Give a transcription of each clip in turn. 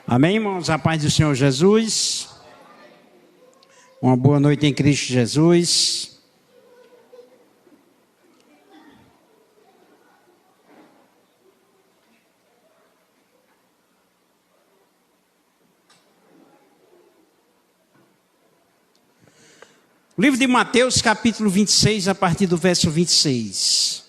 Amém, irmãos? A paz do Senhor Jesus. Uma boa noite em Cristo Jesus. O livro de Mateus, capítulo 26, a partir do verso 26.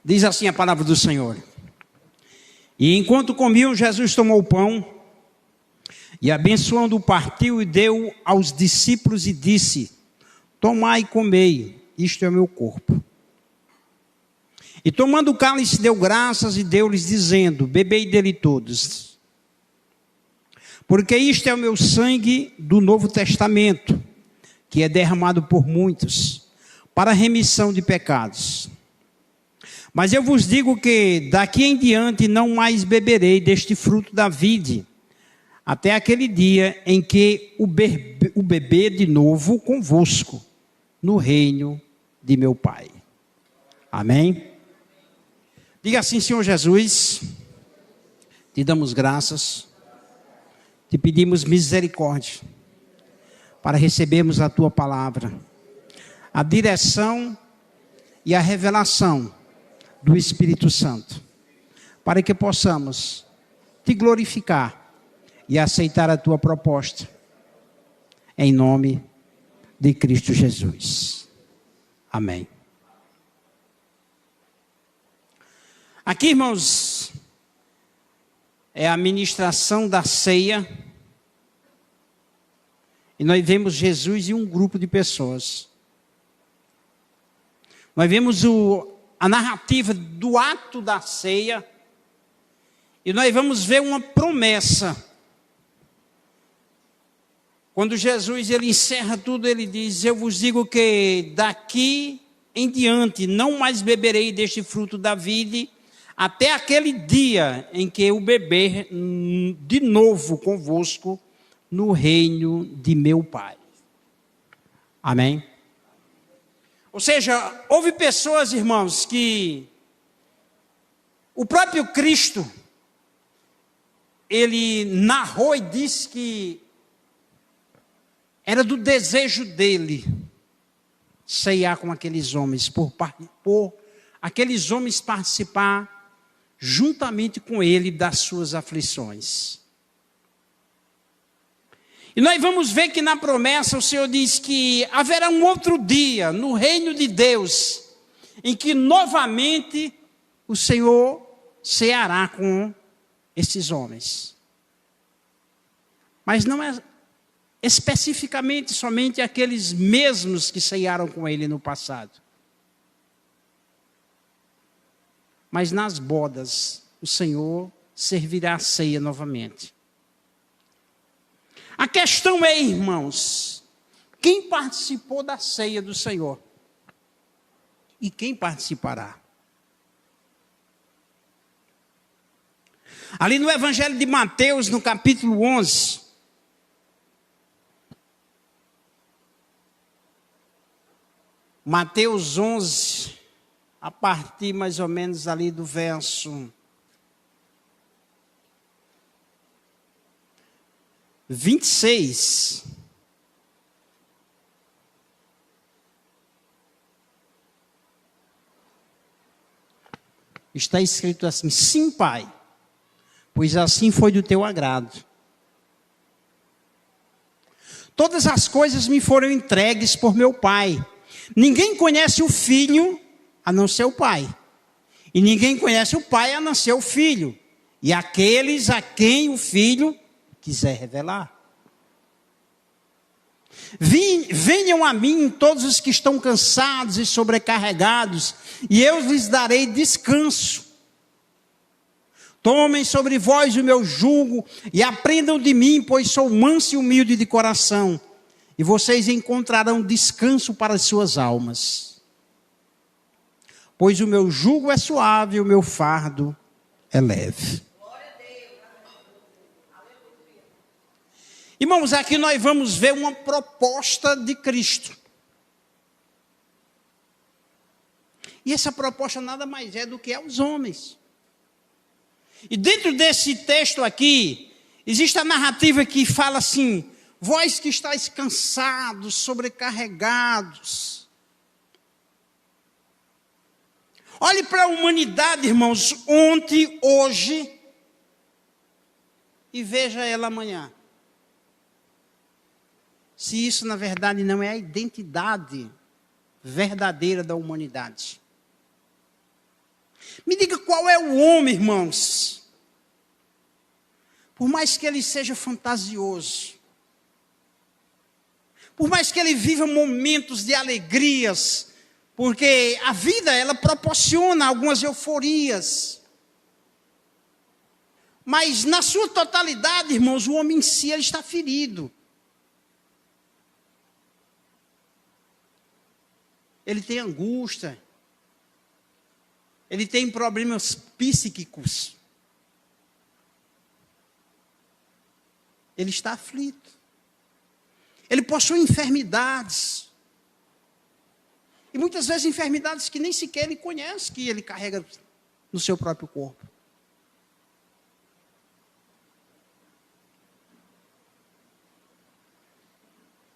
Diz assim a palavra do Senhor. E enquanto comiam, Jesus tomou o pão e abençoando, partiu e deu aos discípulos e disse: tomai e comei, isto é o meu corpo. E tomando o cálice, deu graças e deu-lhes, dizendo: bebei dele todos, porque isto é o meu sangue do Novo Testamento, que é derramado por muitos, para a remissão de pecados. Mas eu vos digo que daqui em diante não mais beberei deste fruto da vide, até aquele dia em que o beber de novo convosco, no reino de meu Pai. Amém? Diga assim: Senhor Jesus, te damos graças, te pedimos misericórdia, para recebermos a tua palavra, a direção e a revelação do Espírito Santo, para que possamos te glorificar e aceitar a tua proposta, em nome de Cristo Jesus. Amém. Aqui, irmãos, é a ministração da ceia, e nós vemos Jesus e um grupo de pessoas. Nós vemos a narrativa do ato da ceia, e nós vamos ver uma promessa. Quando Jesus ele encerra tudo, ele diz: eu vos digo que daqui em diante não mais beberei deste fruto da vide, até aquele dia em que eu beber de novo convosco no reino de meu Pai. Amém? Ou seja, houve pessoas, irmãos, que o próprio Cristo, ele narrou e disse que era do desejo dele ceiar com aqueles homens, por aqueles homens participar juntamente com ele das suas aflições. E nós vamos ver que na promessa o Senhor diz que haverá um outro dia no reino de Deus, em que novamente o Senhor ceará com esses homens. Mas não é especificamente somente aqueles mesmos que cearam com ele no passado. Mas nas bodas o Senhor servirá a ceia novamente. A questão é, irmãos, quem participou da ceia do Senhor? E quem participará? Ali no Evangelho de Mateus, no capítulo 11, Mateus 11, a partir mais ou menos ali do verso 26. Está escrito assim: sim, Pai, pois assim foi do teu agrado. Todas as coisas me foram entregues por meu Pai. Ninguém conhece o Filho a não ser o Pai, e ninguém conhece o Pai a não ser o Filho, e aqueles a quem o Filho quiser revelar. Venham a mim todos os que estão cansados e sobrecarregados, e eu lhes darei descanso. Tomem sobre vós o meu jugo e aprendam de mim, pois sou manso e humilde de coração, e vocês encontrarão descanso para as suas almas. Pois o meu jugo é suave e o meu fardo é leve. Irmãos, aqui nós vamos ver uma proposta de Cristo. E essa proposta nada mais é do que aos homens. E dentro desse texto aqui, existe a narrativa que fala assim: vós que estáis cansados, sobrecarregados. Olhe para a humanidade, irmãos, ontem, hoje, e veja ela amanhã. Se isso, na verdade, não é a identidade verdadeira da humanidade. Me diga qual é o homem, irmãos. Por mais que ele seja fantasioso, por mais que ele viva momentos de alegrias, porque a vida, ela proporciona algumas euforias. Mas na sua totalidade, irmãos, o homem em si, ele está ferido. Ele tem angústia. Ele tem problemas psíquicos. Ele está aflito. Ele possui enfermidades. E muitas vezes enfermidades que nem sequer ele conhece, que ele carrega no seu próprio corpo.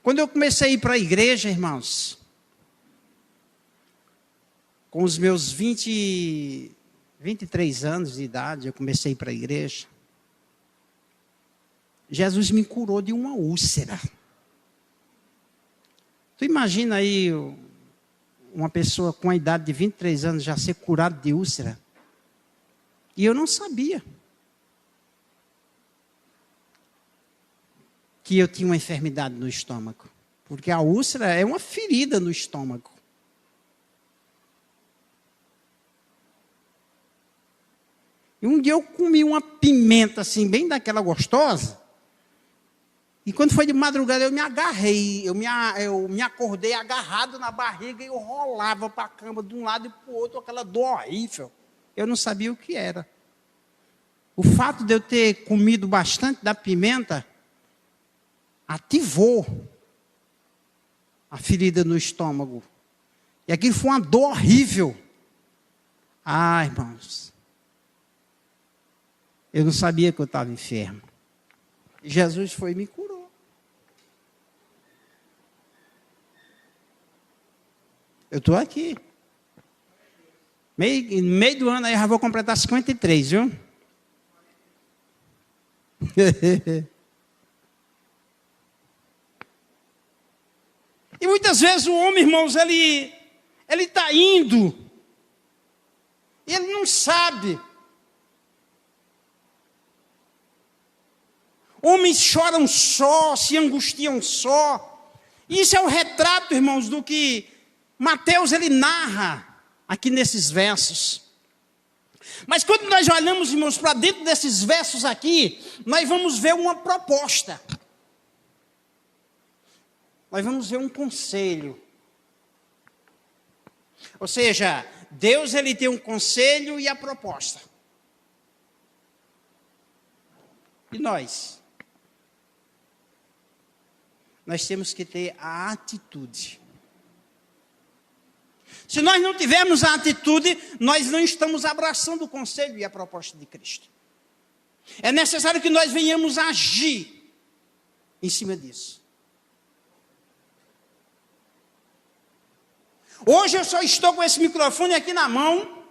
Quando eu comecei a ir para a igreja, irmãos, com os meus 23 anos de idade, eu comecei a ir para a igreja. Jesus me curou de uma úlcera. Tu imagina aí uma pessoa com a idade de 23 anos já ser curada de úlcera? E eu não sabia que eu tinha uma enfermidade no estômago. Porque a úlcera é uma ferida no estômago. E um dia eu comi uma pimenta assim, bem daquela gostosa. E quando foi de madrugada eu me agarrei. Eu me acordei agarrado na barriga e eu rolava para a cama de um lado e para o outro, aquela dor horrível. Eu não sabia o que era. O fato de eu ter comido bastante da pimenta ativou a ferida no estômago. E aquilo foi uma dor horrível. Ah, irmãos. Eu não sabia que eu estava enfermo. E Jesus foi e me curou. Eu estou aqui. No meio do ano aí eu já vou completar 53, viu? E muitas vezes o homem, irmãos, ele está indo. E ele não sabe. Homens choram só, se angustiam só. Isso é o retrato, irmãos, do que Mateus ele narra aqui nesses versos. Mas quando nós olhamos, irmãos, para dentro desses versos aqui, nós vamos ver uma proposta. Nós vamos ver um conselho. Ou seja, Deus ele tem um conselho e a proposta. E nós? Nós temos que ter a atitude. Se nós não tivermos a atitude, nós não estamos abraçando o conselho e a proposta de Cristo. É necessário que nós venhamos a agir em cima disso. Hoje eu só estou com esse microfone aqui na mão,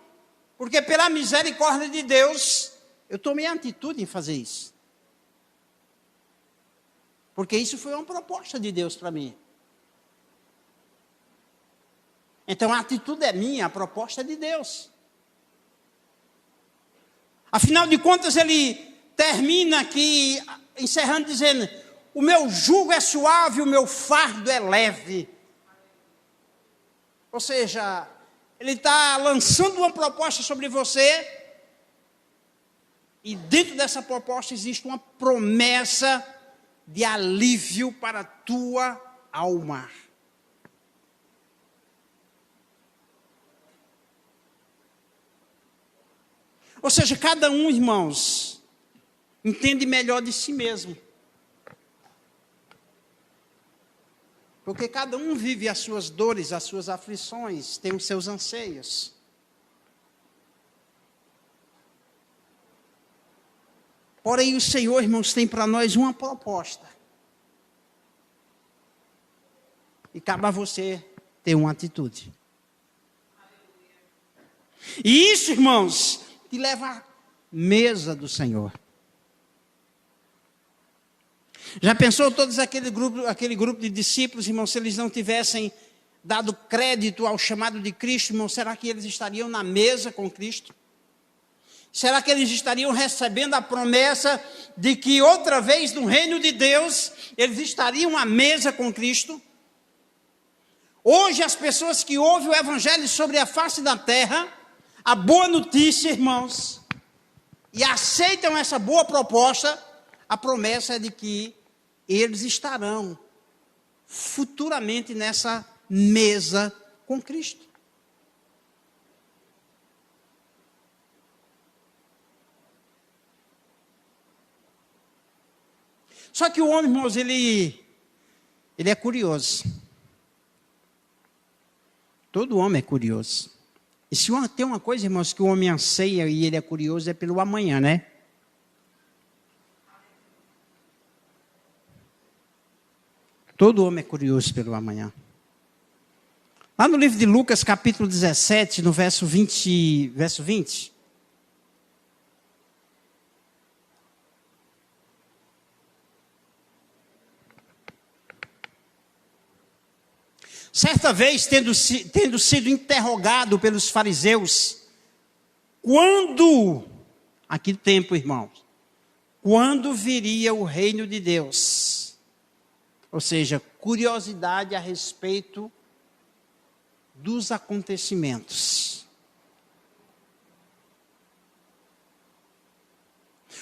porque pela misericórdia de Deus, eu tomei a atitude em fazer isso. Porque isso foi uma proposta de Deus para mim. Então a atitude é minha, a proposta é de Deus. Afinal de contas, ele termina aqui, encerrando, dizendo: o meu jugo é suave, o meu fardo é leve. Ou seja, ele está lançando uma proposta sobre você, e dentro dessa proposta existe uma promessa de alívio para a tua alma. Ou seja, cada um, irmãos, entende melhor de si mesmo. Porque cada um vive as suas dores, as suas aflições, tem os seus anseios. Porém, o Senhor, irmãos, tem para nós uma proposta. E cabe a você ter uma atitude. E isso, irmãos, te leva à mesa do Senhor. Já pensou todos aquele grupo de discípulos, irmãos, se eles não tivessem dado crédito ao chamado de Cristo, irmãos, será que eles estariam na mesa com Cristo? Será que eles estariam recebendo a promessa de que outra vez no reino de Deus, eles estariam à mesa com Cristo? Hoje as pessoas que ouvem o evangelho sobre a face da terra, a boa notícia, irmãos, e aceitam essa boa proposta, a promessa é de que eles estarão futuramente nessa mesa com Cristo. Só que o homem, irmãos, ele é curioso. Todo homem é curioso. E se tem uma coisa, irmãos, que o homem anseia e ele é curioso, é pelo amanhã, né? Todo homem é curioso pelo amanhã. Lá no livro de Lucas, capítulo 17, no verso 20. Certa vez, tendo sido interrogado pelos fariseus, aqui tempo, irmãos, quando viria o reino de Deus? Ou seja, curiosidade a respeito dos acontecimentos.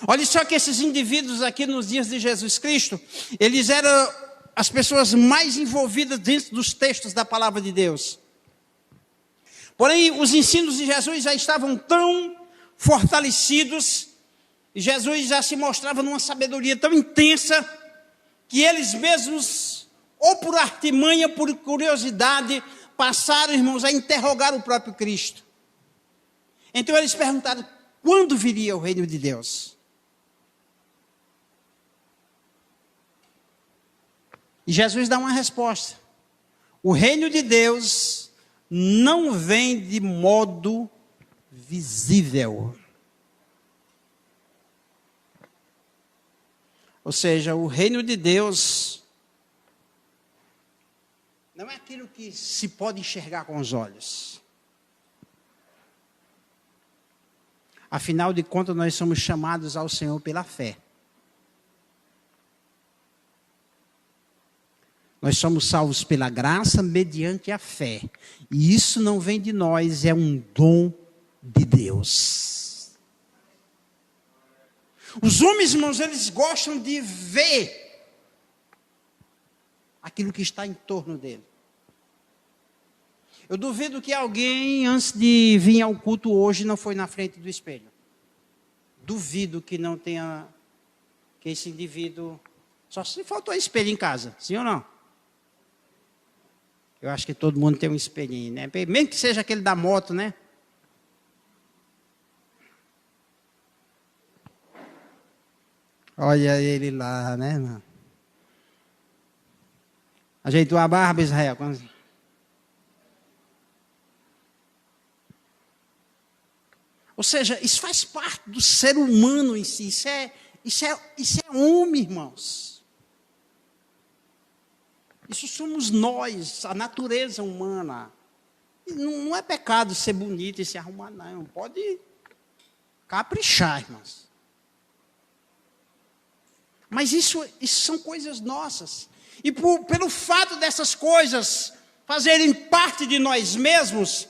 Olha só que esses indivíduos aqui nos dias de Jesus Cristo, eles eram as pessoas mais envolvidas dentro dos textos da palavra de Deus. Porém, os ensinos de Jesus já estavam tão fortalecidos, e Jesus já se mostrava numa sabedoria tão intensa, que eles mesmos, ou por artimanha, por curiosidade, passaram, irmãos, a interrogar o próprio Cristo. Então eles perguntaram, quando viria o reino de Deus? E Jesus dá uma resposta. O reino de Deus não vem de modo visível. Ou seja, o reino de Deus não é aquilo que se pode enxergar com os olhos. Afinal de contas, nós somos chamados ao Senhor pela fé. Nós somos salvos pela graça mediante a fé. E isso não vem de nós, é um dom de Deus. Os homens, irmãos, eles gostam de ver aquilo que está em torno dele. Eu duvido que alguém, antes de vir ao culto hoje, não foi na frente do espelho. Duvido que não tenha, que esse indivíduo, só se faltou espelho em casa, sim ou não? Eu acho que todo mundo tem um espelhinho, né? Mesmo que seja aquele da moto, né? Olha ele lá, né, irmão? Ajeitou a barba, Israel. Ou seja, isso faz parte do ser humano em si. Isso é homem, irmãos. Isso somos nós, a natureza humana. E não é pecado ser bonito e se arrumar, não. Pode caprichar, irmãos. Mas isso são coisas nossas. E pelo fato dessas coisas fazerem parte de nós mesmos,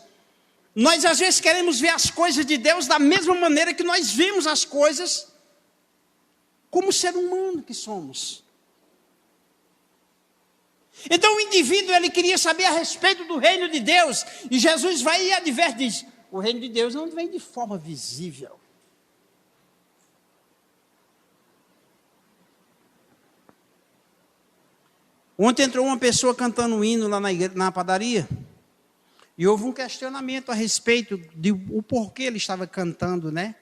nós às vezes queremos ver as coisas de Deus da mesma maneira que nós vemos as coisas como ser humano que somos. Então o indivíduo, ele queria saber a respeito do reino de Deus, e Jesus vai e adverte, diz, o reino de Deus não vem de forma visível. Ontem entrou uma pessoa cantando um hino lá na padaria, e houve um questionamento a respeito de o porquê ele estava cantando, né?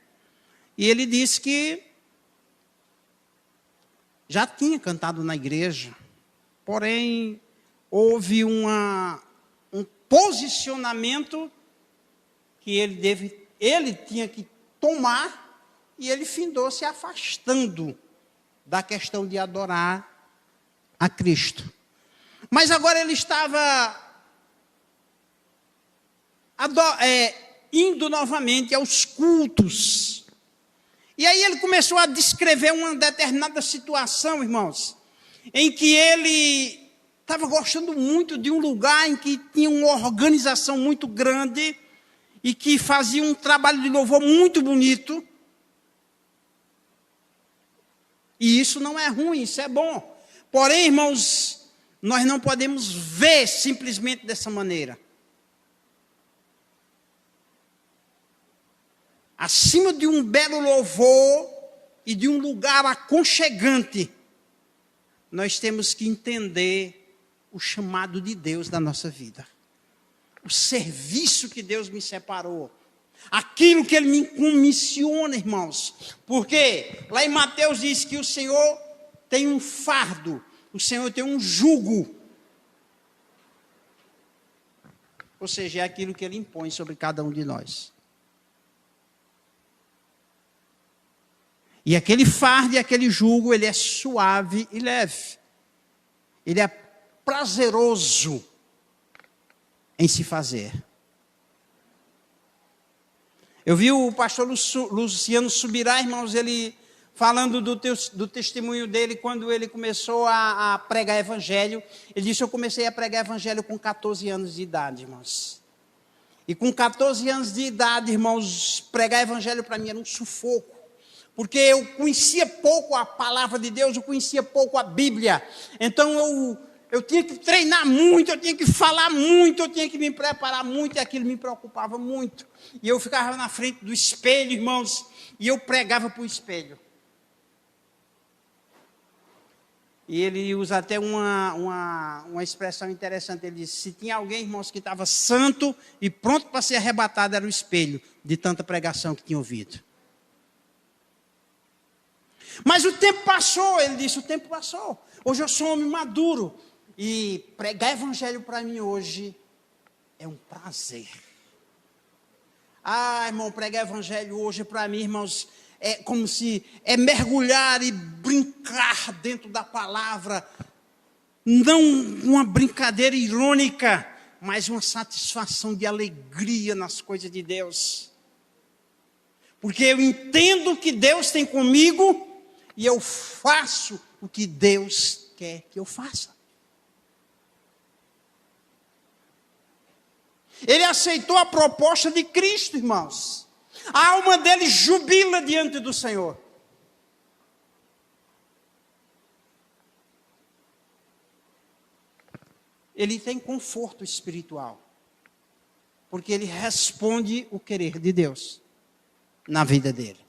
E ele disse que já tinha cantado na igreja, porém houve um posicionamento que ele tinha que tomar, e ele findou se afastando da questão de adorar a Cristo. Mas agora ele estava indo novamente aos cultos. E aí ele começou a descrever uma determinada situação, irmãos, em que ele estava gostando muito de um lugar em que tinha uma organização muito grande e que fazia um trabalho de louvor muito bonito. E isso não é ruim, isso é bom. Porém, irmãos, nós não podemos ver simplesmente dessa maneira. Acima de um belo louvor e de um lugar aconchegante, nós temos que entender o chamado de Deus da nossa vida. O serviço que Deus me separou. Aquilo que Ele me comissiona, irmãos. Porque lá em Mateus diz que o Senhor tem um fardo, o Senhor tem um jugo. Ou seja, é aquilo que Ele impõe sobre cada um de nós. E aquele fardo e aquele jugo, ele é suave e leve. Ele é prazeroso em se fazer. Eu vi o pastor Luciano Subirá, irmãos, ele falando do testemunho dele quando ele começou a pregar evangelho. Ele disse: eu comecei a pregar evangelho com 14 anos de idade, irmãos. E com 14 anos de idade, irmãos, pregar evangelho para mim era um sufoco. Porque eu conhecia pouco a palavra de Deus, eu conhecia pouco a Bíblia. Então eu tinha que treinar muito, eu tinha que falar muito, eu tinha que me preparar muito, e aquilo me preocupava muito. E eu ficava na frente do espelho, irmãos, e eu pregava para o espelho. E ele usa até uma expressão interessante. Ele disse: se tinha alguém, irmãos, que estava santo e pronto para ser arrebatado, era o espelho, de tanta pregação que tinha ouvido. Mas o tempo passou, ele disse, o tempo passou. Hoje eu sou um homem maduro. E pregar evangelho para mim hoje é um prazer. Ah, irmão, pregar evangelho hoje para mim, irmãos, é como se é mergulhar e brincar dentro da palavra. Não uma brincadeira irônica, mas uma satisfação de alegria nas coisas de Deus. Porque eu entendo o que Deus tem comigo e eu faço o que Deus quer que eu faça. Ele aceitou a proposta de Cristo, irmãos. A alma dele jubila diante do Senhor. Ele tem conforto espiritual, porque ele responde o querer de Deus na vida dele.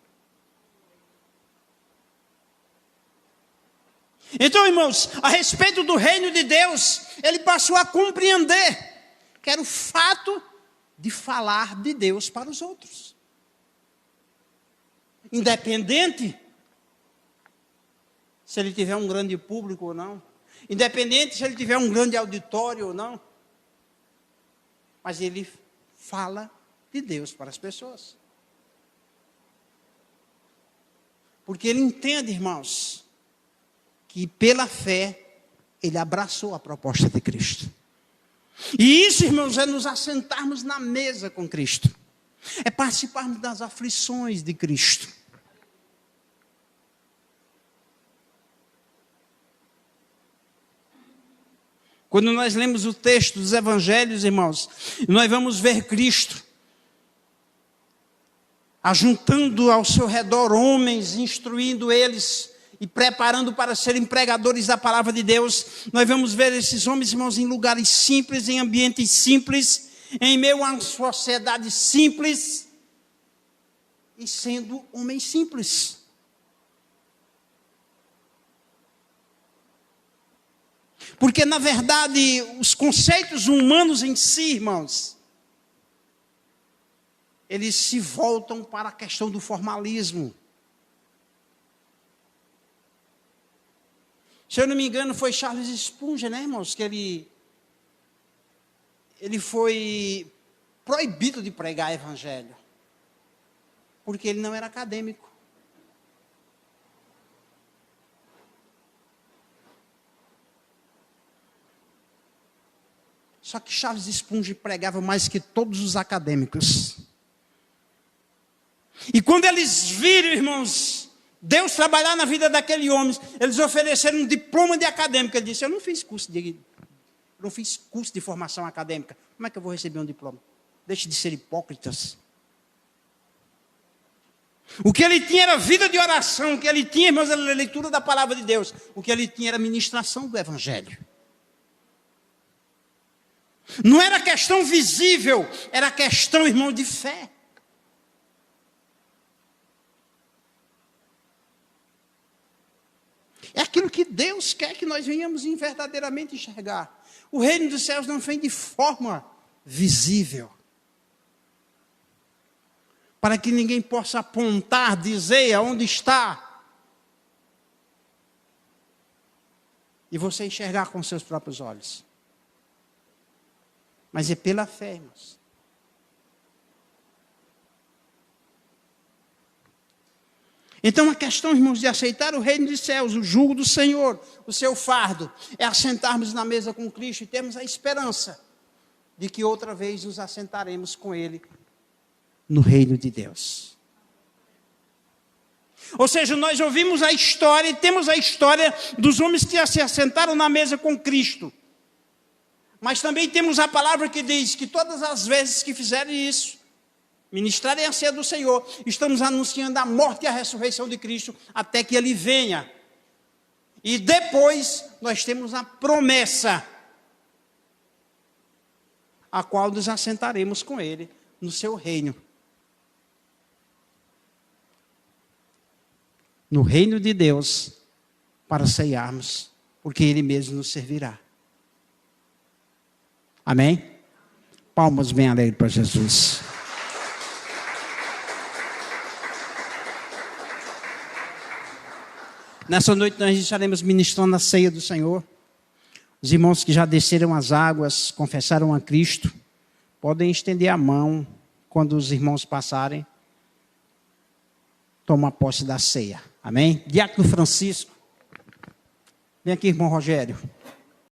Então, irmãos, a respeito do reino de Deus, ele passou a compreender que era o fato de falar de Deus para os outros. Independente se ele tiver um grande público ou não. Independente se ele tiver um grande auditório ou não. Mas ele fala de Deus para as pessoas. Porque ele entende, irmãos, que pela fé ele abraçou a proposta de Cristo. E isso, irmãos, é nos assentarmos na mesa com Cristo. É participarmos das aflições de Cristo. Quando nós lemos o texto dos evangelhos, irmãos, nós vamos ver Cristo ajuntando ao seu redor homens, instruindo eles e preparando para serem pregadores da palavra de Deus. Nós vamos ver esses homens, irmãos, em lugares simples, em ambientes simples, em meio a uma sociedade simples, e sendo homens simples. Porque, na verdade, os conceitos humanos em si, irmãos, eles se voltam para a questão do formalismo. Se eu não me engano, foi Charles Spurgeon, né, irmãos, que ele foi proibido de pregar evangelho, porque ele não era acadêmico. Só que Charles Spurgeon pregava mais que todos os acadêmicos. E quando eles viram, irmãos, Deus trabalhar na vida daquele homem, eles ofereceram um diploma de acadêmico. Ele disse: eu não fiz curso de formação acadêmica. Como é que eu vou receber um diploma? Deixe de ser hipócritas. O que ele tinha era vida de oração. O que ele tinha, irmãos, era a leitura da palavra de Deus. O que ele tinha era a ministração do evangelho. Não era questão visível, era questão, irmão, de fé. É aquilo que Deus quer que nós venhamos verdadeiramente enxergar. O reino dos céus não vem de forma visível, para que ninguém possa apontar, dizer aonde está, e você enxergar com seus próprios olhos. Mas é pela fé, irmãos. Então a questão, irmãos, de aceitar o reino dos céus, o jugo do Senhor, o seu fardo, é assentarmos na mesa com Cristo e termos a esperança de que outra vez nos assentaremos com Ele no reino de Deus. Ou seja, nós ouvimos a história e temos a história dos homens que se assentaram na mesa com Cristo. Mas também temos a palavra que diz que todas as vezes que fizerem isso, ministrarem a ceia do Senhor, estamos anunciando a morte e a ressurreição de Cristo até que Ele venha. E depois nós temos a promessa, a qual nos assentaremos com Ele no seu reino. No reino de Deus, para ceiarmos, porque Ele mesmo nos servirá. Amém? Palmas bem alegres para Jesus. Nessa noite nós estaremos ministrando a ceia do Senhor. Os irmãos que já desceram as águas, confessaram a Cristo, podem estender a mão quando os irmãos passarem. Toma posse da ceia. Amém? Diácono Francisco. Vem aqui, irmão Rogério.